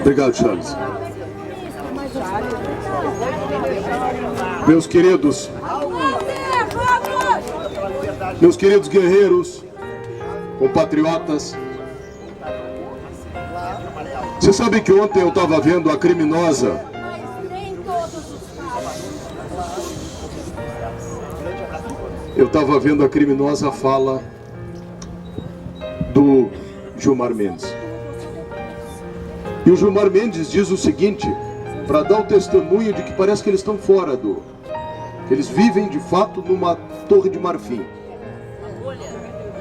Obrigado, Charles. Meus queridos guerreiros, compatriotas, você sabe que ontem eu estava vendo a criminosa fala do Gilmar Mendes. E o Gilmar Mendes diz o seguinte, para dar o testemunho de que parece que eles estão fora do... que eles vivem de fato numa torre de marfim.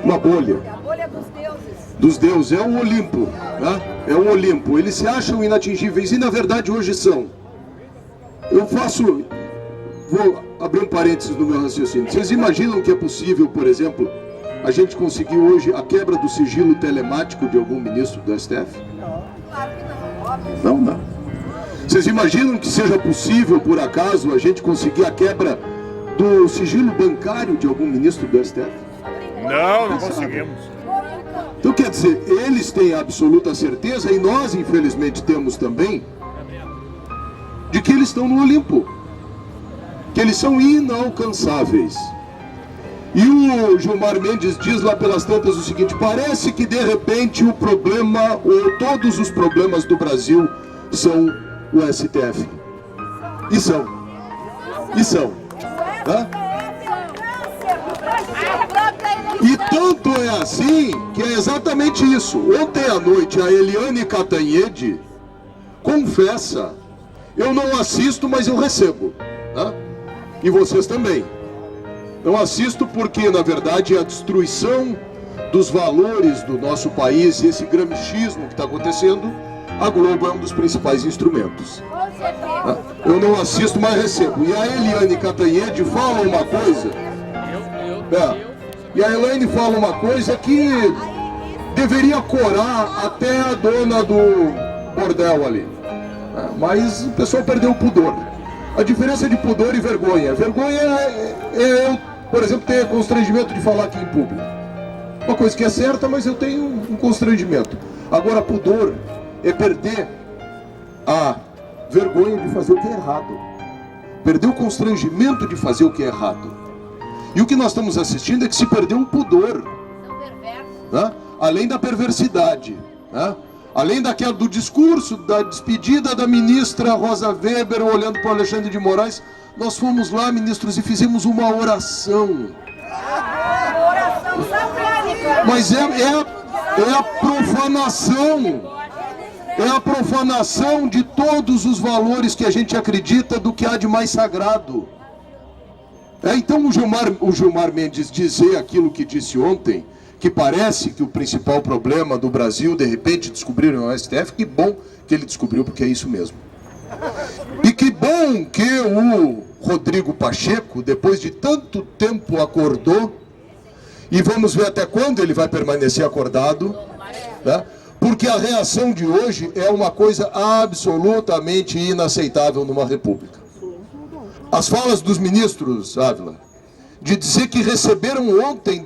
Uma bolha. A bolha dos deuses. Dos deuses, é um Olimpo, né? É um Olimpo. Eles se acham inatingíveis e na verdade hoje são. Vou abrir um parênteses no meu raciocínio. Vocês imaginam que é possível, por exemplo, a gente conseguir hoje a quebra do sigilo telemático de algum ministro do STF? Claro que não, óbvio. Não. Vocês imaginam que seja possível, por acaso, a gente conseguir a quebra do sigilo bancário de algum ministro do STF? Não conseguimos. Então, quer dizer, eles têm absoluta certeza, e nós, infelizmente, temos também, de que eles estão no Olimpo, que eles são inalcançáveis. E o Gilmar Mendes diz lá pelas tantas o seguinte, parece que de repente o problema, ou todos os problemas do Brasil são o STF. E são. Tá? E tanto é assim que é exatamente isso. Ontem à noite a Eliane Cantanhede confessa, eu não assisto, mas eu recebo, tá? E vocês também. Não assisto porque, na verdade, a destruição dos valores do nosso país e esse gramscismo que está acontecendo, a Globo é um dos principais instrumentos. Tá? Eu não assisto, mas recebo. E a Eliane Cantanhede fala uma coisa... E a Elaine fala uma coisa que deveria corar até a dona do bordel ali. Mas o pessoal perdeu o pudor. A diferença de pudor e vergonha. Vergonha é eu, por exemplo, ter constrangimento de falar aqui em público. Uma coisa que é certa, mas eu tenho um constrangimento. Agora, pudor é perder a vergonha de fazer o que é errado. Perder o constrangimento de fazer o que é errado. E o que nós estamos assistindo é que se perdeu um pudor, né? Além da perversidade, né? Além do discurso, da despedida da ministra Rosa Weber, olhando para o Alexandre de Moraes, nós fomos lá, ministros, e fizemos uma oração. Oração satânica. Mas é a profanação. É a profanação de todos os valores que a gente acredita do que há de mais sagrado. Então o Gilmar Mendes dizer aquilo que disse ontem, que parece que o principal problema do Brasil, de repente, descobriram no STF, que bom que ele descobriu, porque é isso mesmo. E que bom que o Rodrigo Pacheco, depois de tanto tempo, acordou, e vamos ver até quando ele vai permanecer acordado, né? Porque a reação de hoje é uma coisa absolutamente inaceitável numa república. As falas dos ministros, Ávila, de dizer que receberam ontem,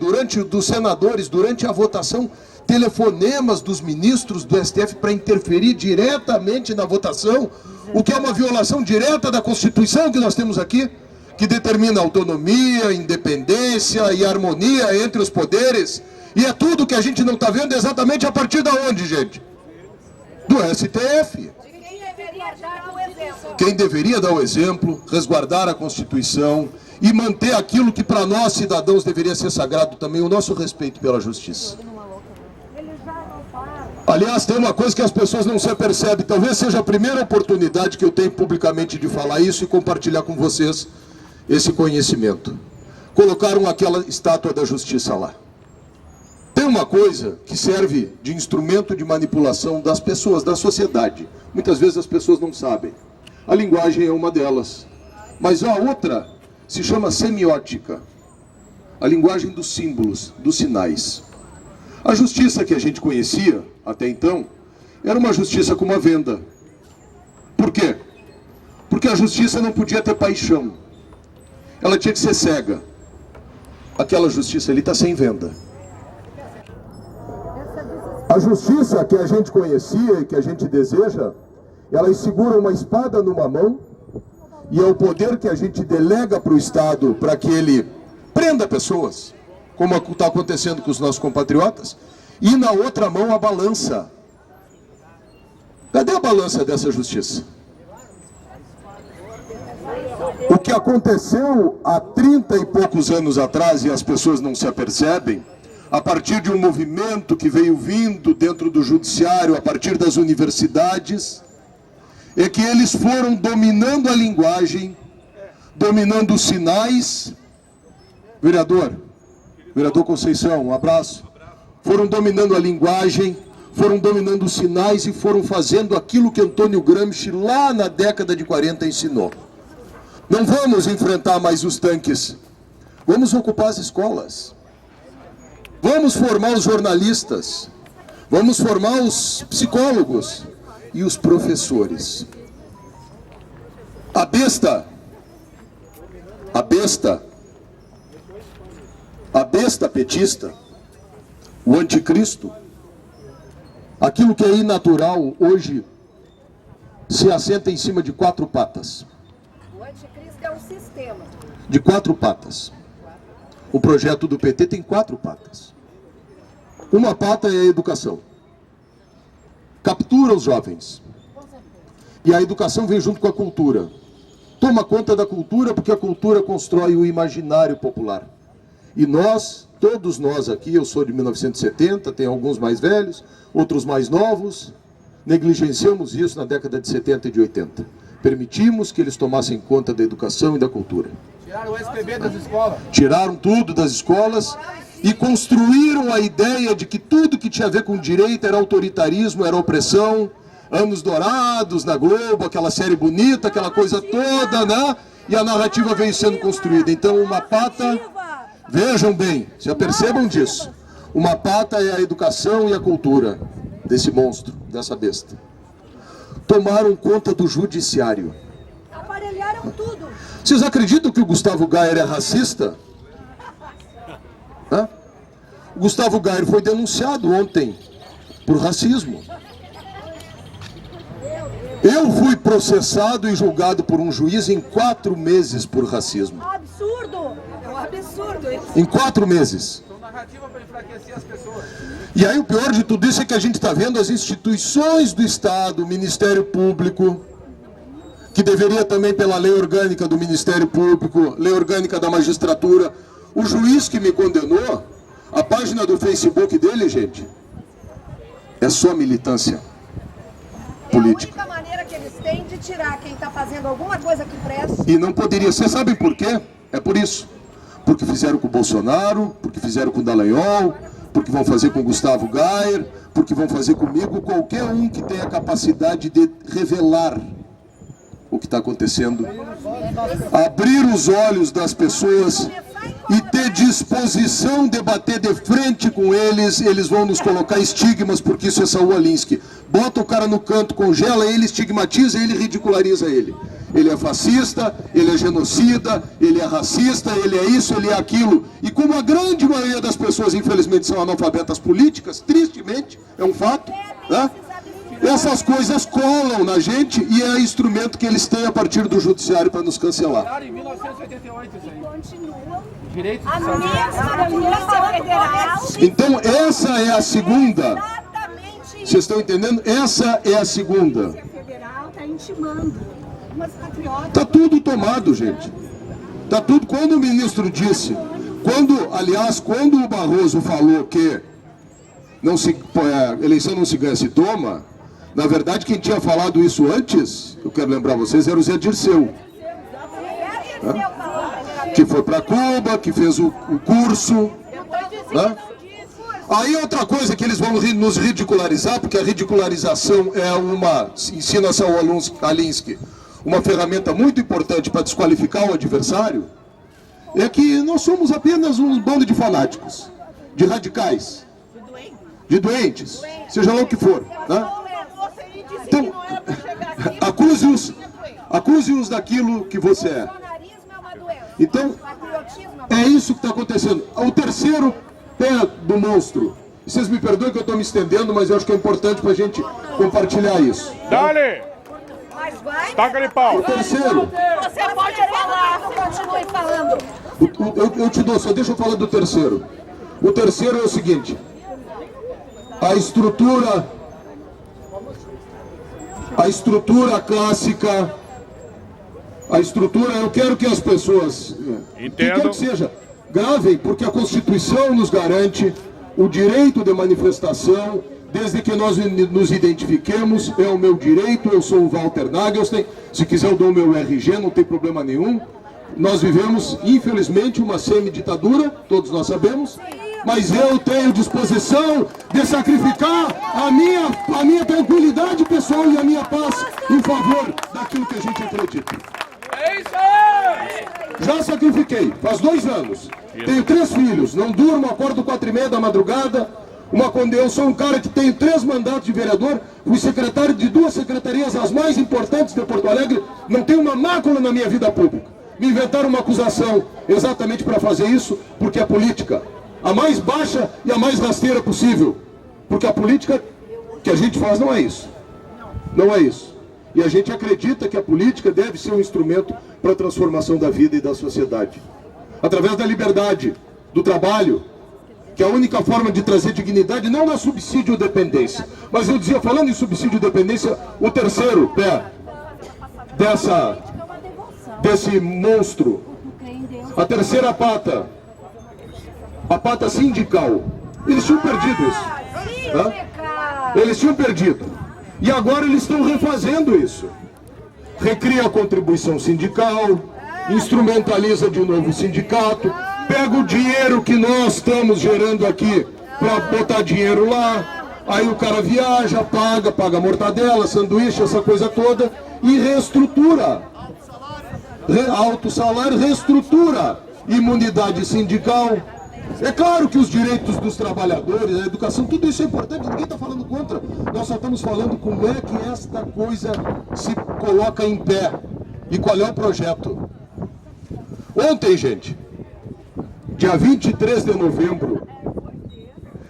dos senadores, durante a votação, telefonemas dos ministros do STF para interferir diretamente na votação, o que é uma violação direta da Constituição que nós temos aqui, que determina autonomia, independência e harmonia entre os poderes, e é tudo que a gente não está vendo exatamente a partir de onde, gente? Do STF. Quem deveria dar o exemplo, resguardar a Constituição e manter aquilo que para nós cidadãos deveria ser sagrado também, o nosso respeito pela justiça. Aliás, tem uma coisa que as pessoas não se percebem, talvez seja a primeira oportunidade que eu tenho publicamente de falar isso e compartilhar com vocês esse conhecimento. Colocaram aquela estátua da justiça lá. Tem uma coisa que serve de instrumento de manipulação das pessoas, da sociedade. Muitas vezes as pessoas não sabem. A linguagem é uma delas. Mas a outra se chama semiótica. A linguagem dos símbolos, dos sinais. A justiça que a gente conhecia até então era uma justiça como a venda. Por quê? Porque a justiça não podia ter paixão. Ela tinha que ser cega. Aquela justiça ali está sem venda. A justiça que a gente conhecia e que a gente deseja, ela segura uma espada numa mão, e é o poder que a gente delega para o Estado para que ele prenda pessoas, como está acontecendo com os nossos compatriotas, e na outra mão a balança. Cadê a balança dessa justiça? O que aconteceu há 30 e poucos anos atrás, e as pessoas não se apercebem, a partir de um movimento que veio vindo dentro do judiciário, a partir das universidades, é que eles foram dominando a linguagem, dominando os sinais. Vereador Conceição, um abraço. Foram dominando a linguagem, foram dominando os sinais e foram fazendo aquilo que Antônio Gramsci lá na década de 40 ensinou. Não vamos enfrentar mais os tanques, vamos ocupar as escolas. Vamos formar os jornalistas, vamos formar os psicólogos e os professores. A besta petista, o anticristo, aquilo que é inatural hoje se assenta em cima de 4 patas. O anticristo é um sistema. De 4 patas. O projeto do PT tem 4 patas. Uma pata é a educação. Captura os jovens. E a educação vem junto com a cultura. Toma conta da cultura, porque a cultura constrói o imaginário popular. E nós, todos nós aqui, eu sou de 1970, tem alguns mais velhos, outros mais novos, negligenciamos isso na década de 70 e de 80. Permitimos que eles tomassem conta da educação e da cultura. Tiraram o SPB das escolas. Tiraram tudo das escolas e construíram a ideia de que tudo que tinha a ver com direito era autoritarismo, era opressão. Anos Dourados na Globo, aquela série bonita, aquela coisa toda, né? E a narrativa veio sendo construída. Então uma pata, vejam bem, se apercebam disso. Uma pata é a educação e a cultura desse monstro, dessa besta. Tomaram conta do judiciário. Aparelharam tudo. Vocês acreditam que o Gustavo Gayer é racista? Hã? O Gustavo Gayer foi denunciado ontem por racismo. Eu fui processado e julgado por um juiz em 4 meses por racismo. Absurdo! É um absurdo isso. Em 4 meses. São narrativa para enfraquecer as pessoas. E aí o pior de tudo isso é que a gente está vendo as instituições do Estado, o Ministério Público, que deveria também pela lei orgânica do Ministério Público, lei orgânica da magistratura. O juiz que me condenou, a página do Facebook dele, gente, é só militância política. É a única maneira que eles têm de tirar quem está fazendo alguma coisa que presta. E não poderia. Vocês sabem por quê? É por isso. Porque fizeram com o Bolsonaro, porque fizeram com o Dallagnol, porque vão fazer com o Gustavo Gayer, porque vão fazer comigo, qualquer um que tenha capacidade de revelar o que está acontecendo, abrir os olhos das pessoas e ter disposição de bater de frente com eles. Eles vão nos colocar estigmas, porque isso é Saul Alinsky. Bota o cara no canto, congela ele, estigmatiza ele, ridiculariza ele. Ele é fascista, ele é genocida, ele é racista, ele é isso, ele é aquilo. E como a grande maioria das pessoas, infelizmente, são analfabetas políticas, tristemente, é um fato, né? Essas coisas colam na gente e é instrumento que eles têm a partir do judiciário para nos cancelar. Tiraram em 1988 isso aí. Continuam. Direitos A de mesma Polícia Federal. Então essa é a segunda. Exatamente. Vocês estão entendendo? Essa é a segunda. A Federal está intimando. Umas patriotas. Tá tudo tomado, gente. Tá tudo. Quando o ministro disse, quando o Barroso falou que não se, eleição não se ganha, se toma, na verdade quem tinha falado isso antes, eu quero lembrar vocês, era o Zé Dirceu, que foi para Cuba, que fez o curso. Né? Aí outra coisa que eles vão nos ridicularizar, porque a ridicularização é ensina a Saul Alinsky, uma ferramenta muito importante para desqualificar o adversário, é que nós somos apenas um bando de fanáticos, de radicais, de doentes, seja lá o que for. Né? Então, acuse-os daquilo que você é. Então, é isso que está acontecendo. O terceiro pé do monstro Vocês me perdoem que eu estou me estendendo, mas eu acho que é importante para a gente compartilhar isso. Dale! Mas vai. Taca-lhe pau! O terceiro, Você pode falar. Continue falando. eu te dou, só deixa eu falar do terceiro. O terceiro é o seguinte: a estrutura clássica, a estrutura, eu quero que as pessoas, que quer que seja, gravem, porque a Constituição nos garante o direito de manifestação, desde que nós nos identifiquemos. É o meu direito, eu sou o Walter Nagelstein, se quiser eu dou o meu RG, não tem problema nenhum. Nós vivemos, infelizmente, uma semi-ditadura, todos nós sabemos, mas eu tenho disposição de sacrificar a minha tranquilidade pessoal e a minha paz em favor daquilo que a gente acredita. É isso aí! Já sacrifiquei, faz 2 anos. Tenho 3 filhos, não durmo, acordo 4h30 da madrugada. Eu sou um cara que tenho 3 mandatos de vereador, fui secretário de 2 secretarias, as mais importantes de Porto Alegre, não tenho uma mácula na minha vida pública. Me inventaram uma acusação exatamente para fazer isso, porque a política, a mais baixa e a mais rasteira possível, porque a política que a gente faz não é isso. Não é isso. E a gente acredita que a política deve ser um instrumento para a transformação da vida e da sociedade. Através da liberdade, do trabalho, que é a única forma de trazer dignidade, não na subsídio ou dependência. Mas eu dizia, falando em subsídio e dependência, o terceiro pé desse monstro, a terceira pata, a pata sindical. Eles tinham perdido isso. Tá? Eles tinham perdido. E agora eles estão refazendo isso. Recria a contribuição sindical, instrumentaliza de novo o sindicato, pega o dinheiro que nós estamos gerando aqui para botar dinheiro lá, aí o cara viaja, paga mortadela, sanduíche, essa coisa toda, e reestrutura. Alto salário, reestrutura imunidade sindical. É claro que os direitos dos trabalhadores, a educação, tudo isso é importante, ninguém está falando contra. Nós só estamos falando como é que esta coisa se coloca em pé e qual é o projeto. Ontem, gente, dia 23 de novembro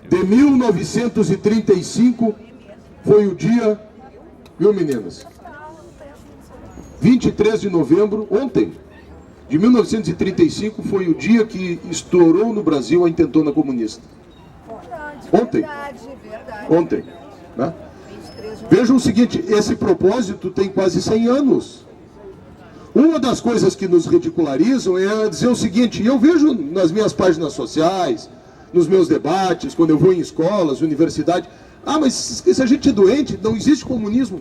de 1935, foi o dia, viu meninas? 23 de novembro, ontem, de 1935, foi o dia que estourou no Brasil a intentona comunista. Ontem. Ontem. Né? Vejam o seguinte, esse propósito tem quase 100 anos. Uma das coisas que nos ridicularizam é dizer o seguinte, eu vejo nas minhas páginas sociais, nos meus debates, quando eu vou em escolas, universidade, mas se a gente é doente, não existe comunismo.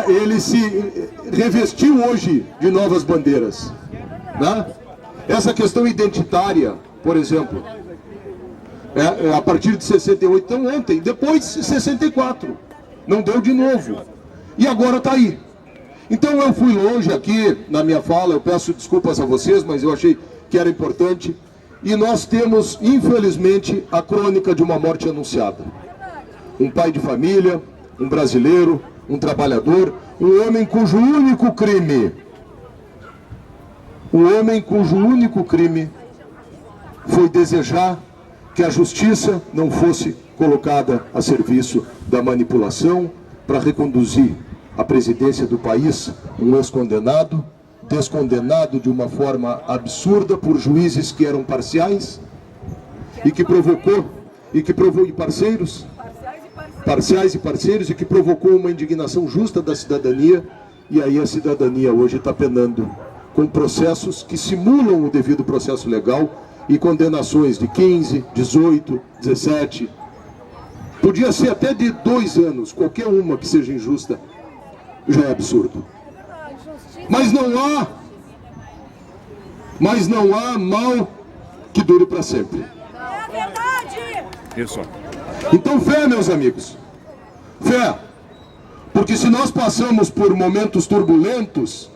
Ele se revestiu hoje de novas bandeiras, né? Essa questão identitária, por exemplo, a partir de 68, então ontem, depois de 64, não deu de novo, e agora está aí. Então eu fui longe aqui na minha fala, eu peço desculpas a vocês, mas eu achei que era importante, e nós temos, infelizmente, a crônica de uma morte anunciada. Um pai de família, um brasileiro, um trabalhador, um homem cujo único crime foi desejar que a justiça não fosse colocada a serviço da manipulação para reconduzir a presidência do país, um ex-condenado, descondenado de uma forma absurda por juízes que eram parciais e que provocou parciais e parceiros, e que provocou uma indignação justa da cidadania, e aí a cidadania hoje está penando com processos que simulam o devido processo legal e condenações de 15, 18, 17, podia ser até de 2 anos, qualquer uma que seja injusta, já é absurdo. Mas não há mal que dure para sempre. É verdade! Isso. Então fé, meus amigos, fé, porque se nós passamos por momentos turbulentos,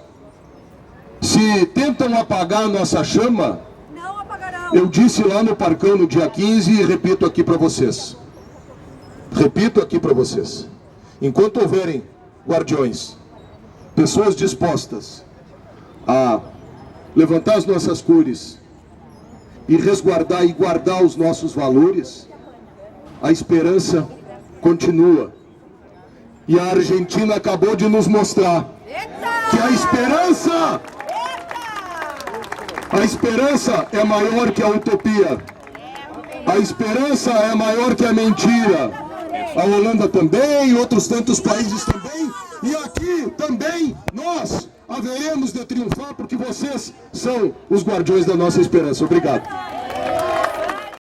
se tentam apagar a nossa chama, Não apagarão. eu disse lá no Parcão no dia 15 e repito aqui para vocês, enquanto houverem guardiões, pessoas dispostas a levantar as nossas cores e resguardar e guardar os nossos valores, a esperança continua. E a Argentina acabou de nos mostrar que a esperança é maior que a utopia. A esperança é maior que a mentira. A Holanda também, outros tantos países também. E aqui também nós haveremos de triunfar, porque vocês são os guardiões da nossa esperança. Obrigado.